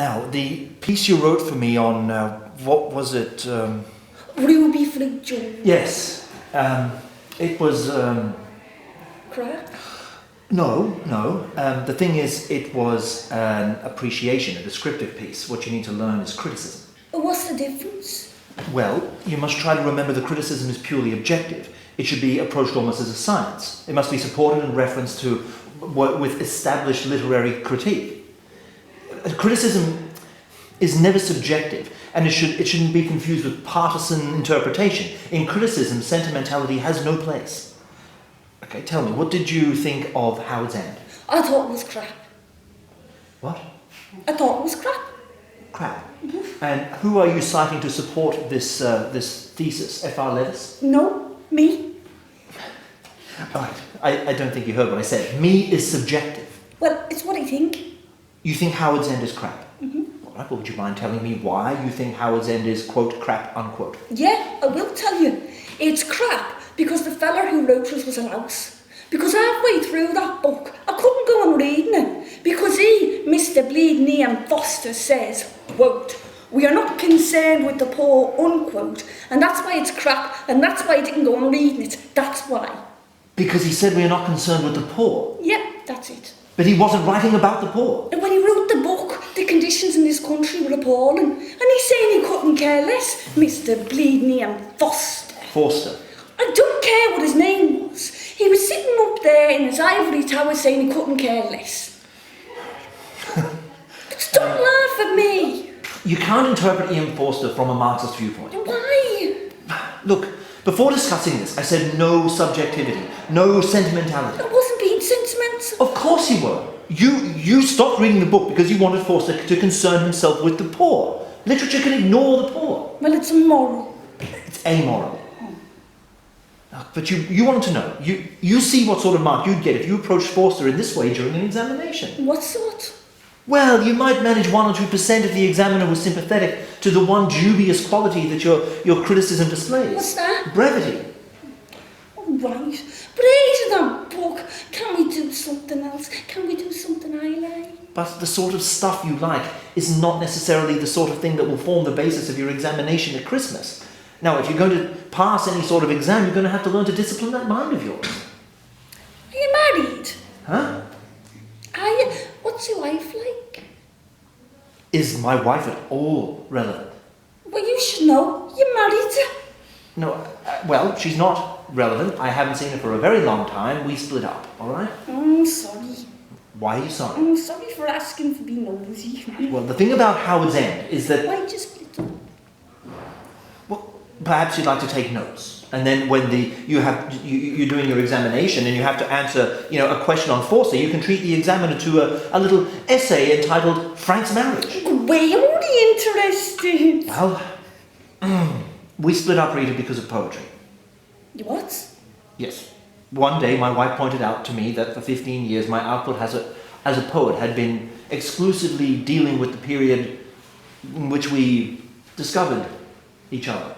Now, the piece you wrote for me on, what was it? Ruby Flute Jones. Yes. It was... Crap? No. The thing is, it was an appreciation, a descriptive piece. What you need to learn is criticism. What's the difference? Well, you must try to remember the criticism is purely objective. It should be approached almost as a science. It must be supported in reference to with established literary critique. Criticism is never subjective, and it shouldn't be confused with partisan interpretation. In criticism, sentimentality has no place. Okay, tell me, what did you think of Howard's End? I thought it was crap. What? I thought it was crap. Crap. Mm-hmm. And who are you citing to support this thesis? F.R. Levis? No, me. All right, I don't think you heard what I said. Me is subjective. Well, it's what I think. You think Howard's End is crap? Mm-hmm. All right, well, would you mind telling me why you think Howard's End is, quote, crap, unquote? Yeah, I will tell you. It's crap because the fella who wrote it was a louse. Because halfway through that book, I couldn't go on reading it. Because Mr. Bleeding Ian Foster says, quote, "We are not concerned with the poor," unquote. And that's why it's crap, and that's why I didn't go on reading it. That's why. Because he said we are not concerned with the poor. Yep, that's it. But he wasn't writing about the poor. And when he wrote the book, the conditions in this country were appalling. And he's saying he couldn't care less, Mr. Bleeding Ian Foster. Forster. I don't care what his name was. He was sitting up there in his ivory tower saying he couldn't care less. Don't laugh at me. You can't interpret Ian Forster from a Marxist viewpoint. Why? Look, before discussing this, I said no subjectivity, no sentimentality. I wasn't being sentimental. Of course you were. You stopped reading the book because you wanted Forster to concern himself with the poor. Literature can ignore the poor. Well, it's immoral. It's amoral. But you wanted to know. You see what sort of mark you'd get if you approached Forster in this way during an examination. What sort? Well, you might manage 1 or 2% if the examiner was sympathetic to the one dubious quality that your criticism displays. What's that? Brevity. Oh, right. But I hated that book. Can we do something else? Can we do something I like? But the sort of stuff you like is not necessarily the sort of thing that will form the basis of your examination at Christmas. Now, if you're going to pass any sort of exam, you're going to have to learn to discipline that mind of yours. Are you married? Huh? What's your wife like? Is my wife at all relevant? Well, you should know. You're married. No, well, she's not relevant. I haven't seen her for a very long time. We split up, all right? I'm sorry. Why are you sorry? I'm sorry for asking for being nosy. Well, the thing about Howard's End is that... Why just split up? Well, perhaps you'd like to take notes. And then when you're doing your examination and you have to answer, a question on Forster, you can treat the examiner to a little essay entitled Frank's Marriage. Wait, I'm only interested. Well, we split up, Rita, because of poetry. What? Yes. One day my wife pointed out to me that for 15 years my output as a poet had been exclusively dealing with the period in which we discovered each other.